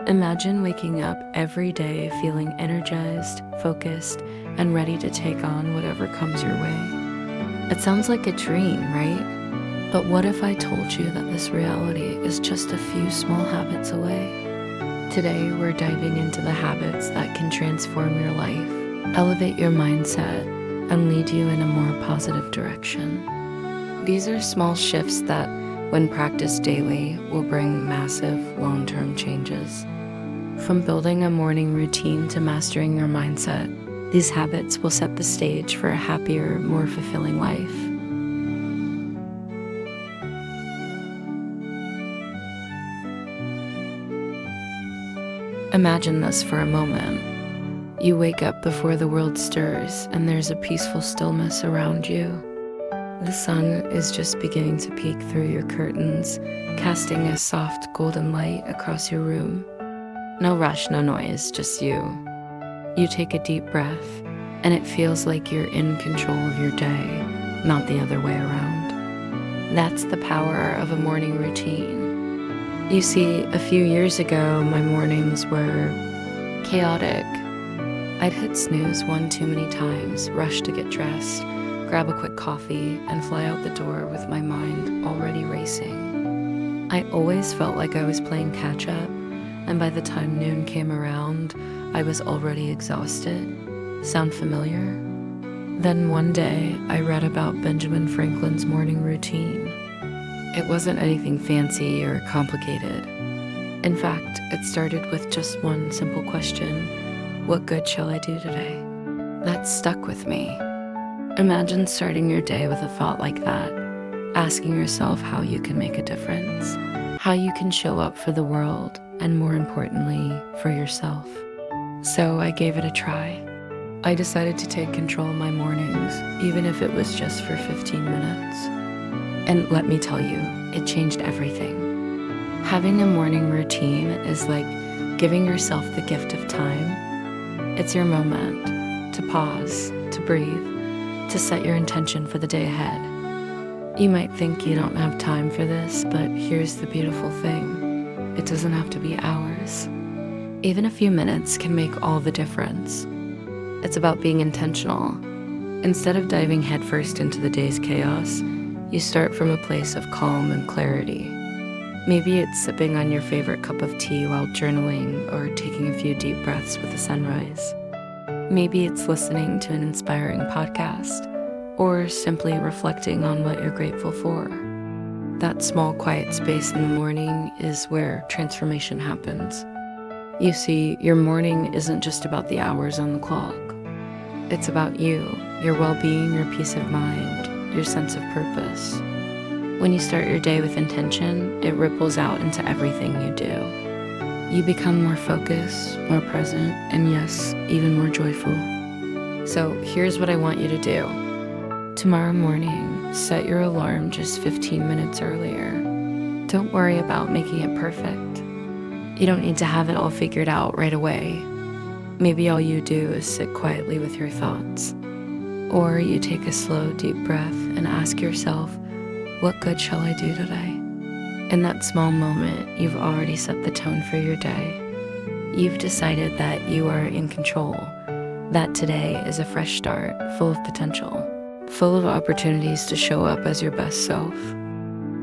Imagine waking up every day feeling energized, focused, and ready to take on whatever comes your way. It sounds like a dream, right? But what if I told you that this reality is just a few small habits away? Today, we're diving into the habits that can transform your life, elevate your mindset, and lead you in a more positive direction. These are small shifts that, when practiced daily, will bring massive long-term changes. From building a morning routine to mastering your mindset, these habits will set the stage for a happier, more fulfilling life. Imagine this for a moment. You wake up before the world stirs, and there's a peaceful stillness around you. The sun is just beginning to peek through your curtains, casting a soft golden light across your room. No rush, no noise, just you. You take a deep breath, and it feels like you're in control of your day, not the other way around. That's the power of a morning routine. You see, a few years ago, my mornings were chaotic. I'd hit snooze one too many times, rush to get dressed, grab a quick coffee, and fly out the door with my mind already racing. I always felt like I was playing catch-up, and by the time noon came around, I was already exhausted. Sound familiar? Then one day, I read about Benjamin Franklin's morning routine. It wasn't anything fancy or complicated. In fact, it started with just one simple question: what good shall I do today? That stuck with me. Imagine starting your day with a thought like that, asking yourself how you can make a difference, how you can show up for the world, and more importantly, for yourself. So I gave it a try. I decided to take control of my mornings, even if it was just for 15 minutes. And let me tell you, it changed everything. Having a morning routine is like giving yourself the gift of time. It's your moment to pause, to breathe, to set your intention for the day ahead. You might think you don't have time for this, but here's the beautiful thing. It doesn't have to be hours. Even a few minutes can make all the difference. It's about being intentional. Instead of diving headfirst into the day's chaos, you start from a place of calm and clarity. Maybe it's sipping on your favorite cup of tea while journaling or taking a few deep breaths with the sunrise. Maybe it's listening to an inspiring podcast or simply reflecting on what you're grateful for. That small, quiet space in the morning is where transformation happens. You see, your morning isn't just about the hours on the clock. It's about you, your well-being, your peace of mind, your sense of purpose. When you start your day with intention, it ripples out into everything you do. You become more focused, more present, and yes, even more joyful. So here's what I want you to do. Tomorrow morning, set your alarm just 15 minutes earlier. Don't worry about making it perfect. You don't need to have it all figured out right away. Maybe all you do is sit quietly with your thoughts. Or you take a slow, deep breath and ask yourself, what good shall I do today? In that small moment, you've already set the tone for your day. You've decided that you are in control, that today is a fresh start, full of potential, full of opportunities to show up as your best self.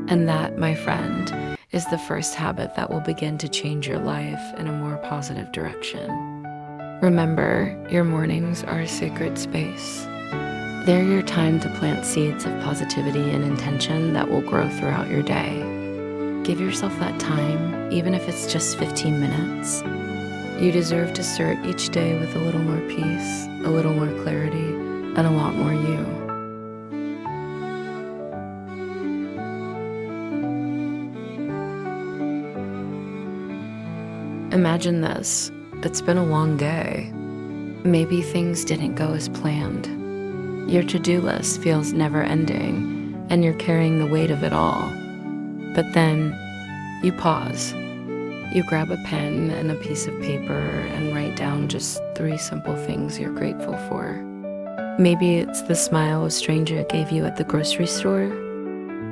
And that, my friend, is the first habit that will begin to change your life in a more positive direction. Remember, your mornings are a sacred space. They're your time to plant seeds of positivity and intention that will grow throughout your day. Give yourself that time, even if it's just 15 minutes. You deserve to start each day with a little more peace, a little more clarity, and a lot more you. Imagine this. It's been a long day. Maybe things didn't go as planned. Your to-do list feels never-ending, and you're carrying the weight of it all. But then, you pause. You grab a pen and a piece of paper and write down just 3 simple things you're grateful for. Maybe it's the smile a stranger gave you at the grocery store.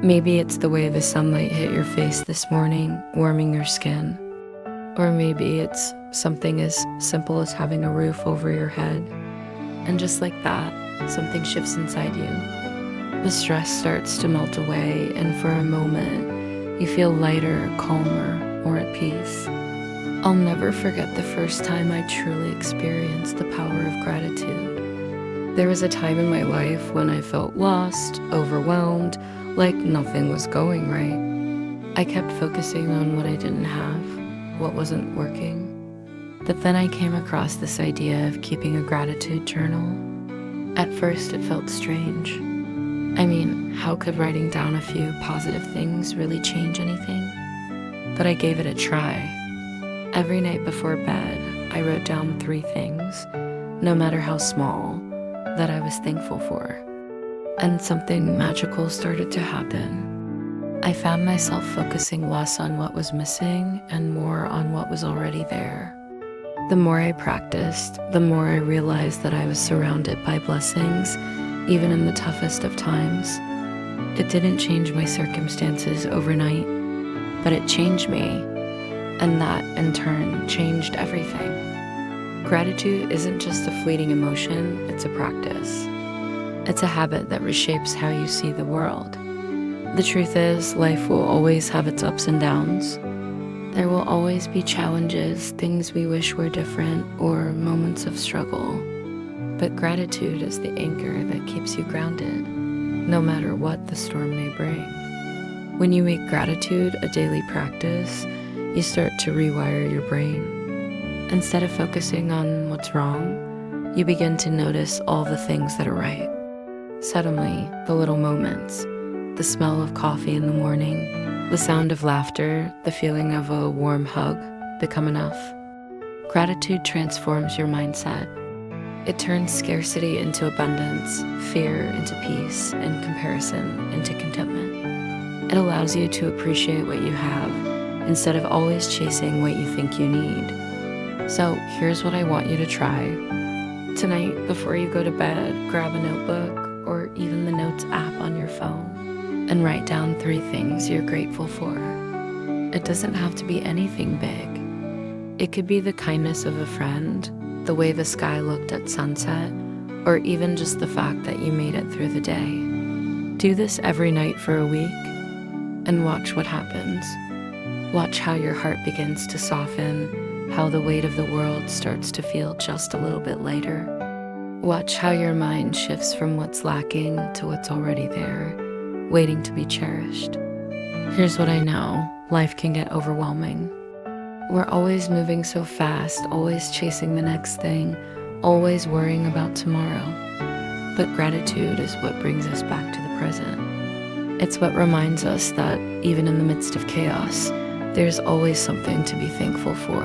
Maybe it's the way the sunlight hit your face this morning, warming your skin. Or maybe it's something as simple as having a roof over your head. And just like that, something shifts inside you. The stress starts to melt away, and for a moment, you feel lighter, calmer, more at peace. I'll never forget the first time I truly experienced the power of gratitude. There was a time in my life when I felt lost, overwhelmed, like nothing was going right. I kept focusing on what I didn't have, what wasn't working. But then I came across this idea of keeping a gratitude journal. At first, it felt strange. I mean, how could writing down a few positive things really change anything? But I gave it a try. Every night before bed, I wrote down 3 things, no matter how small, that I was thankful for. And something magical started to happen. I found myself focusing less on what was missing and more on what was already there. The more I practiced, the more I realized that I was surrounded by blessings, even in the toughest of times. It didn't change my circumstances overnight, but it changed me, and that, in turn, changed everything. Gratitude isn't just a fleeting emotion, it's a practice. It's a habit that reshapes how you see the world. The truth is, life will always have its ups and downs. There will always be challenges, things we wish were different, or moments of struggle. But gratitude is the anchor that keeps you grounded, no matter what the storm may bring. When you make gratitude a daily practice, you start to rewire your brain. Instead of focusing on what's wrong, you begin to notice all the things that are right. Suddenly, the little moments, the smell of coffee in the morning, the sound of laughter, the feeling of a warm hug, become enough. Gratitude transforms your mindset. It turns scarcity into abundance, fear into peace, and comparison into contentment. It allows you to appreciate what you have instead of always chasing what you think you need. So here's what I want you to try. Tonight, before you go to bed, grab a notebook or even the Notes app on your phone and write down 3 things you're grateful for. It doesn't have to be anything big. It could be the kindness of a friend, the way the sky looked at sunset, or even just the fact that you made it through the day. Do this every night for a week and watch what happens. Watch how your heart begins to soften, how the weight of the world starts to feel just a little bit lighter. Watch how your mind shifts from what's lacking to what's already there, waiting to be cherished. Here's what I know: life can get overwhelming. We're always moving so fast, always chasing the next thing, always worrying about tomorrow. But gratitude is what brings us back to the present. It's what reminds us that even in the midst of chaos, there's always something to be thankful for.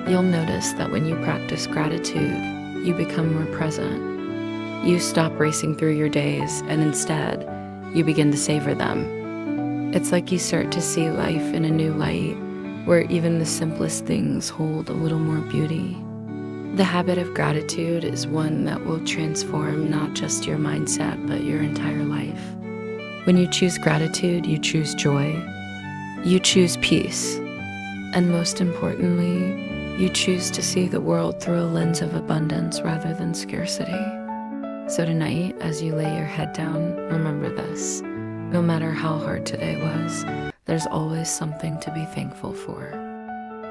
You'll notice that when you practice gratitude, you become more present. You stop racing through your days, and instead, you begin to savor them. It's like you start to see life in a new light, where even the simplest things hold a little more beauty. The habit of gratitude is one that will transform not just your mindset, but your entire life. When you choose gratitude, you choose joy, you choose peace, and most importantly, you choose to see the world through a lens of abundance rather than scarcity. So tonight, as you lay your head down, remember this: no matter how hard today was, there's always something to be thankful for.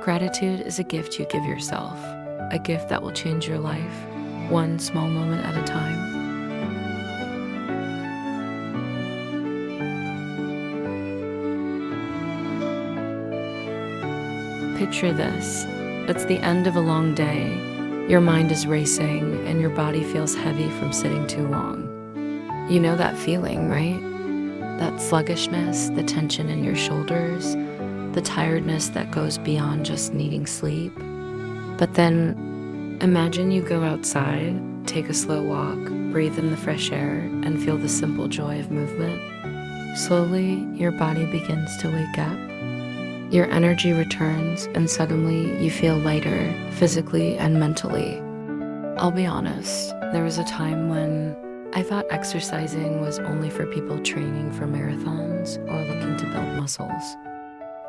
Gratitude is a gift you give yourself, a gift that will change your life, one small moment at a time. Picture this. It's the end of a long day. Your mind is racing and your body feels heavy from sitting too long. You know that feeling, right? That sluggishness, the tension in your shoulders, the tiredness that goes beyond just needing sleep. But then imagine you go outside, take a slow walk, breathe in the fresh air, and feel the simple joy of movement. Slowly, your body begins to wake up. Your energy returns, and suddenly you feel lighter, physically and mentally. I'll be honest, there was a time when I thought exercising was only for people training for marathons or looking to build muscles.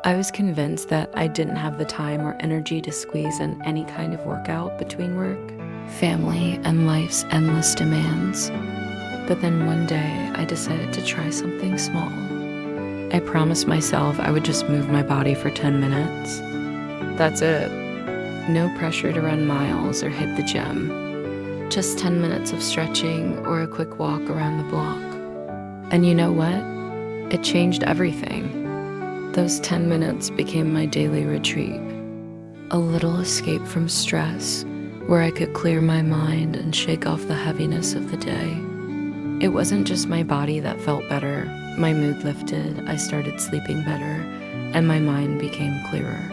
I was convinced that I didn't have the time or energy to squeeze in any kind of workout between work, family, and life's endless demands. But then one day, I decided to try something small. I promised myself I would just move my body for 10 minutes. That's it. No pressure to run miles or hit the gym. Just 10 minutes of stretching or a quick walk around the block. And you know what? It changed everything. Those 10 minutes became my daily retreat. A little escape from stress where I could clear my mind and shake off the heaviness of the day. It wasn't just my body that felt better. My mood lifted, I started sleeping better, and my mind became clearer.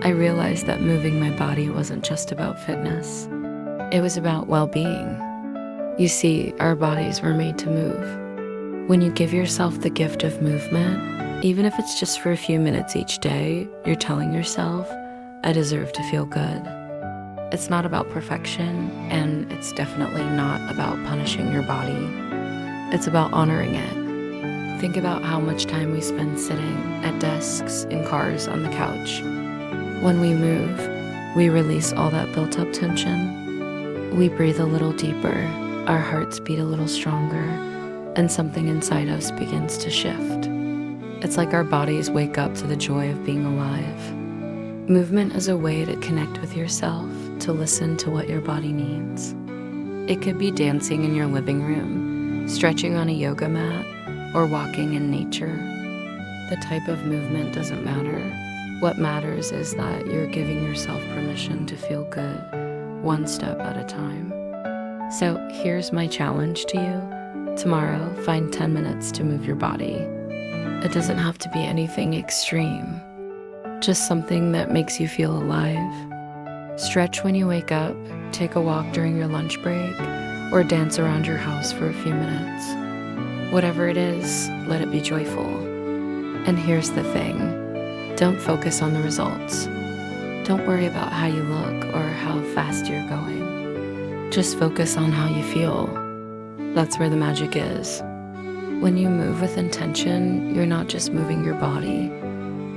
I realized that moving my body wasn't just about fitness. It was about well-being. You see, our bodies were made to move. When you give yourself the gift of movement, even if it's just for a few minutes each day, you're telling yourself, I deserve to feel good. It's not about perfection, and it's definitely not about punishing your body. It's about honoring it. Think about how much time we spend sitting at desks, in cars, on the couch. When we move, we release all that built-up tension. We breathe a little deeper, our hearts beat a little stronger, and something inside us begins to shift. It's like our bodies wake up to the joy of being alive. Movement is a way to connect with yourself, to listen to what your body needs. It could be dancing in your living room, stretching on a yoga mat, or walking in nature. The type of movement doesn't matter. What matters is that you're giving yourself permission to feel good, one step at a time. So here's my challenge to you. Tomorrow, find 10 minutes to move your body. It doesn't have to be anything extreme, just something that makes you feel alive. Stretch when you wake up, take a walk during your lunch break, or dance around your house for a few minutes. Whatever it is, let it be joyful. And here's the thing. Don't focus on the results. Don't worry about how you look or how fast you're going. Just focus on how you feel. That's where the magic is. When you move with intention, you're not just moving your body.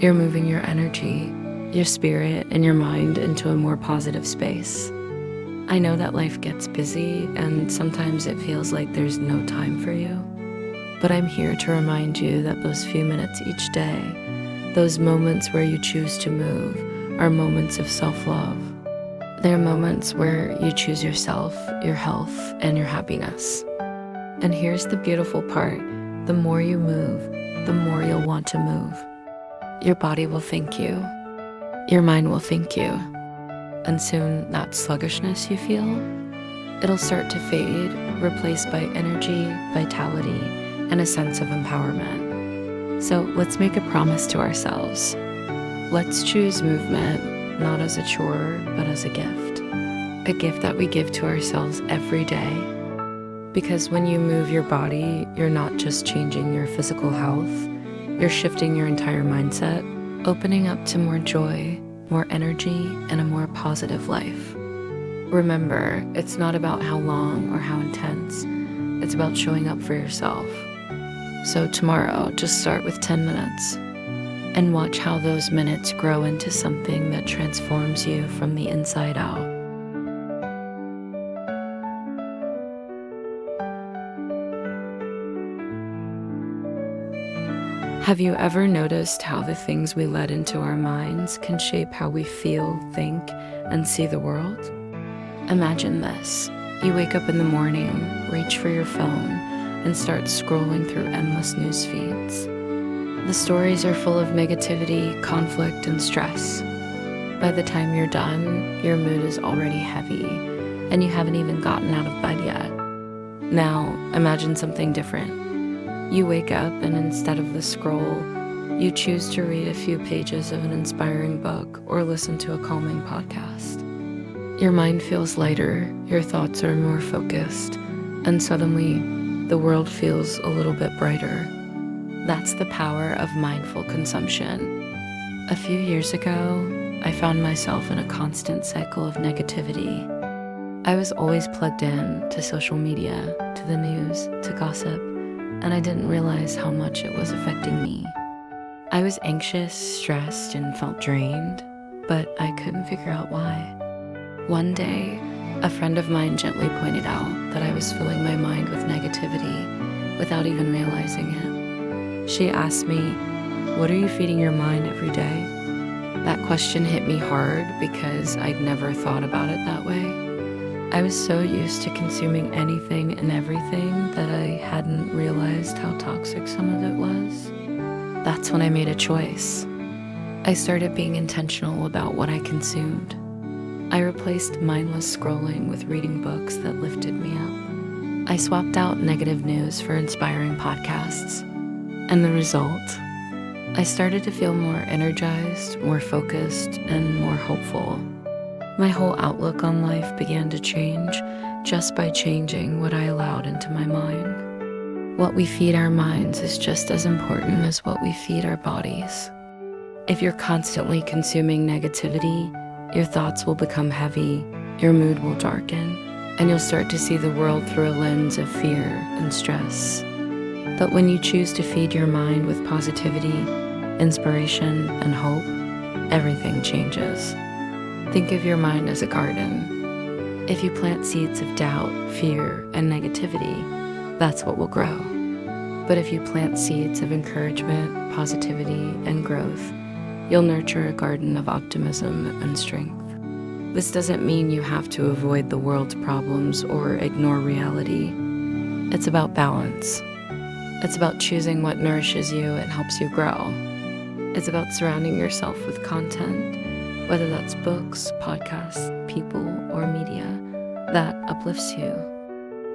You're moving your energy, your spirit, and your mind into a more positive space. I know that life gets busy, and sometimes it feels like there's no time for you. But I'm here to remind you that those few minutes each day, those moments where you choose to move, are moments of self-love. They're moments where you choose yourself, your health, and your happiness. And here's the beautiful part. The more you move, the more you'll want to move. Your body will thank you. Your mind will thank you. And soon, that sluggishness you feel, it'll start to fade, replaced by energy, vitality, and a sense of empowerment. So let's make a promise to ourselves. Let's choose movement, not as a chore, but as a gift that we give to ourselves every day. Because when you move your body, you're not just changing your physical health, you're shifting your entire mindset, opening up to more joy, more energy, and a more positive life. Remember, it's not about how long or how intense, it's about showing up for yourself. So tomorrow, just start with 10 minutes and watch how those minutes grow into something that transforms you from the inside out. Have you ever noticed how the things we let into our minds can shape how we feel, think, and see the world? Imagine this. You wake up in the morning, reach for your phone, and start scrolling through endless news feeds. The stories are full of negativity, conflict, and stress. By the time you're done, your mood is already heavy, and you haven't even gotten out of bed yet. Now, imagine something different. You wake up and instead of the scroll, you choose to read a few pages of an inspiring book or listen to a calming podcast. Your mind feels lighter, your thoughts are more focused, and suddenly the world feels a little bit brighter. That's the power of mindful consumption. A few years ago, I found myself in a constant cycle of negativity. I was always plugged in to social media, to the news, to gossip, and I didn't realize how much it was affecting me. I was anxious, stressed, and felt drained, but I couldn't figure out why. One day, a friend of mine gently pointed out that I was filling my mind with negativity without even realizing it. She asked me, "What are you feeding your mind every day?" That question hit me hard because I'd never thought about it that way. I was so used to consuming anything and everything that I hadn't realized how toxic some of it was. That's when I made a choice. I started being intentional about what I consumed. I replaced mindless scrolling with reading books that lifted me up. I swapped out negative news for inspiring podcasts. And the result? I started to feel more energized, more focused, and more hopeful. My whole outlook on life began to change just by changing what I allowed into my mind. What we feed our minds is just as important as what we feed our bodies. If you're constantly consuming negativity, your thoughts will become heavy, your mood will darken, and you'll start to see the world through a lens of fear and stress. But when you choose to feed your mind with positivity, inspiration, and hope, everything changes. Think of your mind as a garden. If you plant seeds of doubt, fear, and negativity, that's what will grow. But if you plant seeds of encouragement, positivity, and growth, you'll nurture a garden of optimism and strength. This doesn't mean you have to avoid the world's problems or ignore reality. It's about balance. It's about choosing what nourishes you and helps you grow. It's about surrounding yourself with content, whether that's books, podcasts, people, or media, that uplifts you,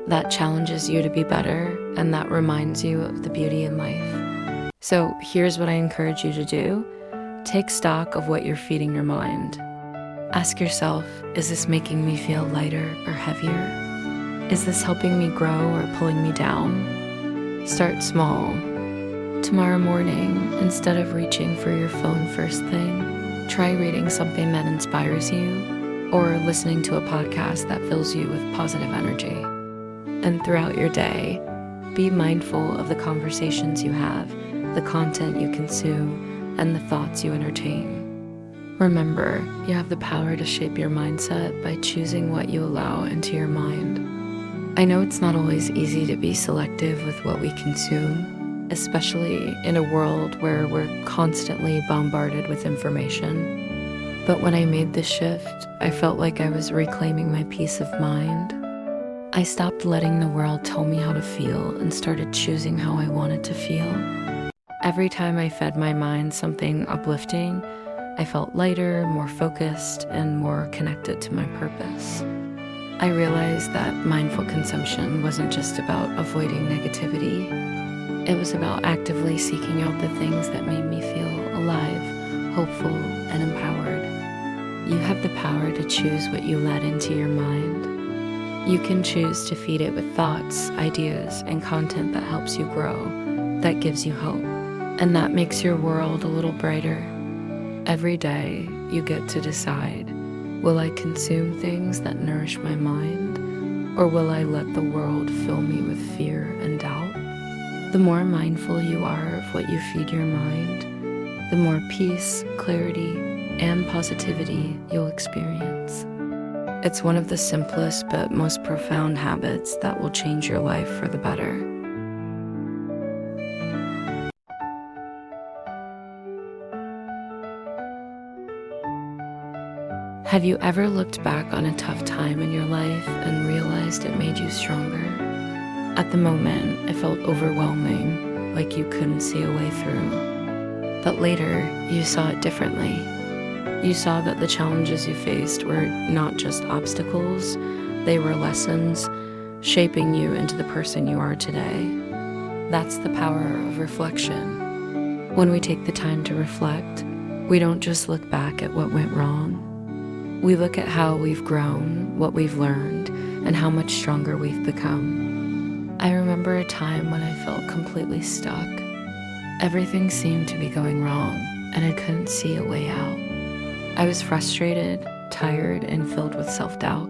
that challenges you to be better, and that reminds you of the beauty in life. So here's what I encourage you to do. Take stock of what you're feeding your mind. Ask yourself, is this making me feel lighter or heavier? Is this helping me grow or pulling me down? Start small. Tomorrow morning, instead of reaching for your phone first thing, try reading something that inspires you or listening to a podcast that fills you with positive energy. And throughout your day, be mindful of the conversations you have, the content you consume, and the thoughts you entertain. Remember, you have the power to shape your mindset by choosing what you allow into your mind. I know it's not always easy to be selective with what we consume, especially in a world where we're constantly bombarded with information. But when I made this shift, I felt like I was reclaiming my peace of mind. I stopped letting the world tell me how to feel and started choosing how I wanted to feel. Every time I fed my mind something uplifting, I felt lighter, more focused, and more connected to my purpose. I realized that mindful consumption wasn't just about avoiding negativity. It was about actively seeking out the things that made me feel alive, hopeful, and empowered. You have the power to choose what you let into your mind. You can choose to feed it with thoughts, ideas, and content that helps you grow, that gives you hope, and that makes your world a little brighter. Every day, you get to decide, will I consume things that nourish my mind, or will I let the world fill me with fear and doubt? The more mindful you are of what you feed your mind, the more peace, clarity, and positivity you'll experience. It's one of the simplest but most profound habits that will change your life for the better. Have you ever looked back on a tough time in your life and realized it made you stronger? At the moment, it felt overwhelming, like you couldn't see a way through. But later, you saw it differently. You saw that the challenges you faced were not just obstacles, they were lessons, shaping you into the person you are today. That's the power of reflection. When we take the time to reflect, we don't just look back at what went wrong. We look at how we've grown, what we've learned, and how much stronger we've become. I remember a time when I felt completely stuck. Everything seemed to be going wrong, and I couldn't see a way out. I was frustrated, tired, and filled with self-doubt.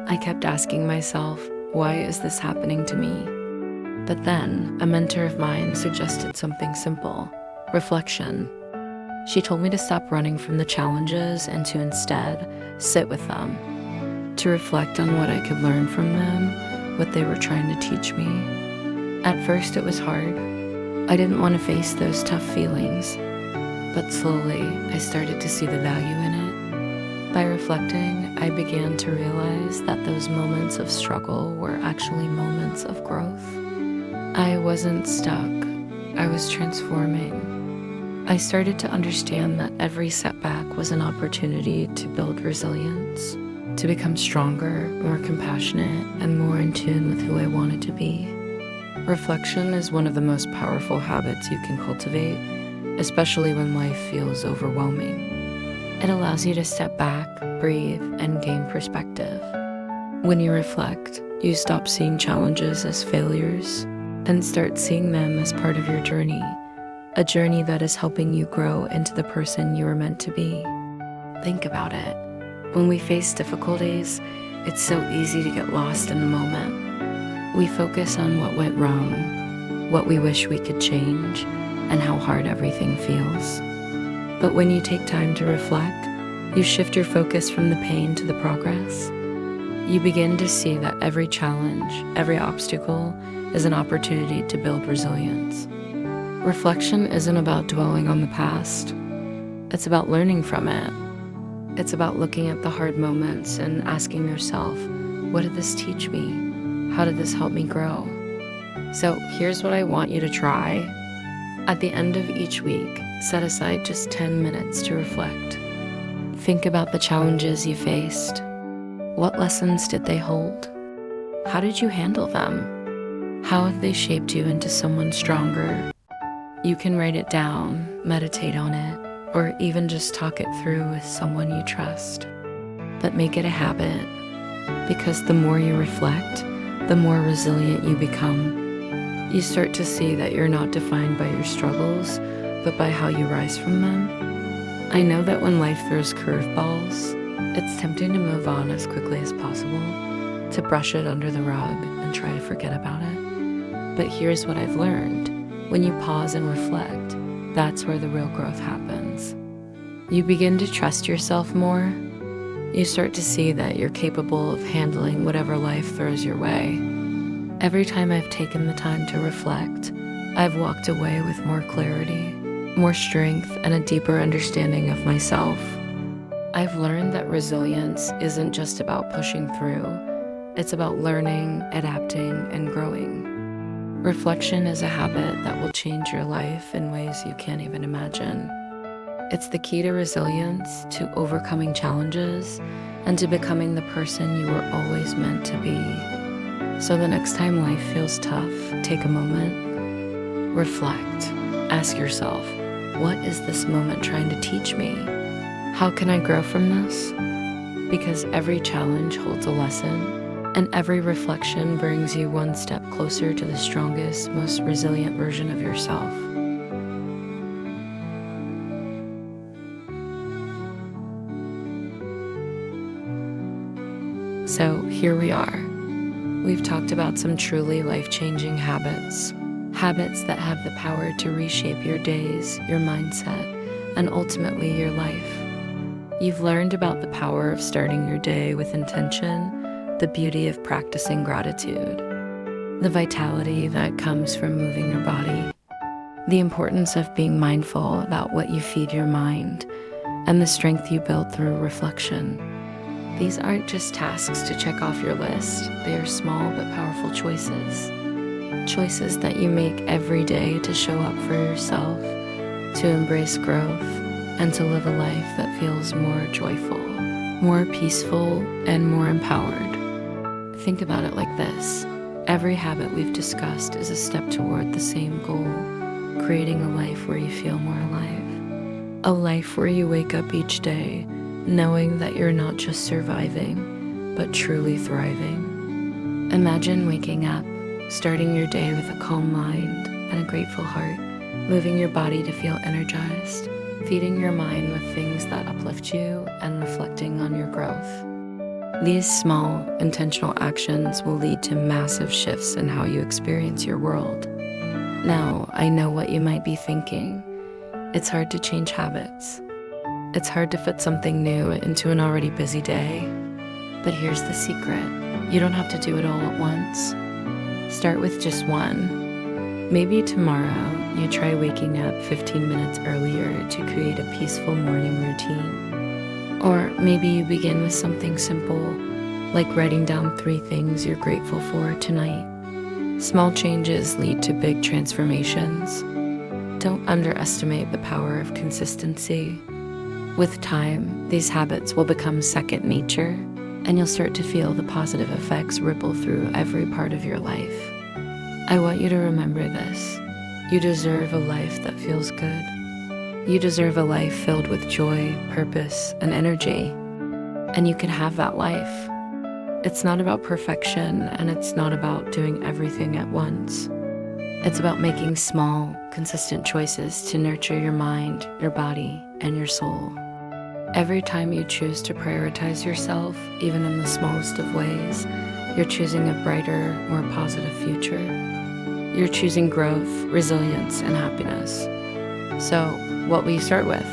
I kept asking myself, why is this happening to me? But then, a mentor of mine suggested something simple. Reflection. She told me to stop running from the challenges and to instead sit with them, to reflect on what I could learn from them, what they were trying to teach me. At first, it was hard. I didn't want to face those tough feelings, but slowly I started to see the value in it. By reflecting, I began to realize that those moments of struggle were actually moments of growth. I wasn't stuck, I was transforming. I started to understand that every setback was an opportunity to build resilience, to become stronger, more compassionate, and more in tune with who I wanted to be. Reflection is one of the most powerful habits you can cultivate, especially when life feels overwhelming. It allows you to step back, breathe, and gain perspective. When you reflect, you stop seeing challenges as failures and start seeing them as part of your journey, a journey that is helping you grow into the person you were meant to be. Think about it. When we face difficulties, it's so easy to get lost in the moment. We focus on what went wrong, what we wish we could change, and how hard everything feels. But when you take time to reflect, you shift your focus from the pain to the progress. You begin to see that every challenge, every obstacle, is an opportunity to build resilience. Reflection isn't about dwelling on the past. It's about learning from it. It's about looking at the hard moments and asking yourself, what did this teach me? How did this help me grow? So here's what I want you to try. At the end of each week, set aside just 10 minutes to reflect. Think about the challenges you faced. What lessons did they hold? How did you handle them? How have they shaped you into someone stronger? You can write it down, meditate on it, or even just talk it through with someone you trust. But make it a habit, because the more you reflect, the more resilient you become. You start to see that you're not defined by your struggles, but by how you rise from them. I know that when life throws curveballs, it's tempting to move on as quickly as possible, to brush it under the rug and try to forget about it. But here's what I've learned. When you pause and reflect, that's where the real growth happens. You begin to trust yourself more. You start to see that you're capable of handling whatever life throws your way. Every time I've taken the time to reflect, I've walked away with more clarity, more strength, and a deeper understanding of myself. I've learned that resilience isn't just about pushing through. It's about learning, adapting, and growing. Reflection is a habit that will change your life in ways you can't even imagine. It's the key to resilience, to overcoming challenges, and to becoming the person you were always meant to be. So the next time life feels tough, take a moment, reflect, ask yourself, what is this moment trying to teach me? How can I grow from this? Because every challenge holds a lesson, and every reflection brings you one step closer to the strongest, most resilient version of yourself. So here we are. We've talked about some truly life-changing habits that have the power to reshape your days, your mindset, and ultimately your life. You've learned about the power of starting your day with intention, the beauty of practicing gratitude, the vitality that comes from moving your body, the importance of being mindful about what you feed your mind, and the strength you build through reflection. These aren't just tasks to check off your list. They are small but powerful choices. Choices that you make every day to show up for yourself, to embrace growth, and to live a life that feels more joyful, more peaceful, and more empowered. Think about it like this. Every habit we've discussed is a step toward the same goal, creating a life where you feel more alive. A life where you wake up each day knowing that you're not just surviving, but truly thriving. Imagine waking up, starting your day with a calm mind and a grateful heart, moving your body to feel energized, feeding your mind with things that uplift you, and reflecting on your growth. These small, intentional actions will lead to massive shifts in how you experience your world. Now, I know what you might be thinking. It's hard to change habits. It's hard to fit something new into an already busy day. But here's the secret. You don't have to do it all at once. Start with just one. Maybe tomorrow you try waking up 15 minutes earlier to create a peaceful morning routine. Or maybe you begin with something simple, like writing down 3 things you're grateful for tonight. Small changes lead to big transformations. Don't underestimate the power of consistency. With time, these habits will become second nature, and you'll start to feel the positive effects ripple through every part of your life. I want you to remember this. You deserve a life that feels good. You deserve a life filled with joy, purpose, and energy. And you can have that life. It's not about perfection, and it's not about doing everything at once. It's about making small, consistent choices to nurture your mind, your body, and your soul. Every time you choose to prioritize yourself, even in the smallest of ways, you're choosing a brighter, more positive future. You're choosing growth, resilience, and happiness. So, what will you start with?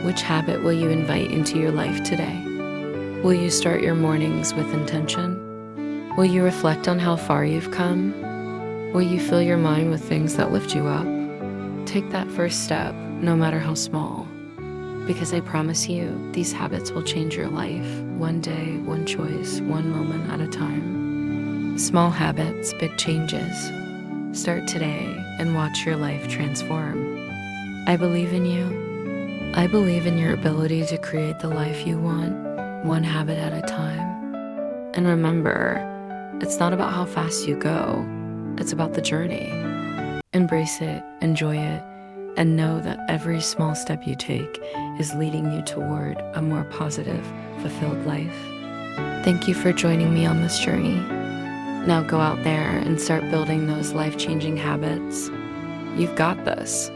Which habit will you invite into your life today? Will you start your mornings with intention? Will you reflect on how far you've come? Will you fill your mind with things that lift you up? Take that first step, no matter how small. Because I promise you, these habits will change your life, one day, one choice, one moment at a time. Small habits, big changes. Start today and watch your life transform. I believe in you. I believe in your ability to create the life you want, one habit at a time. And remember, it's not about how fast you go, it's about the journey. Embrace it, enjoy it, and know that every small step you take is leading you toward a more positive, fulfilled life. Thank you for joining me on this journey. Now go out there and start building those life-changing habits. You've got this.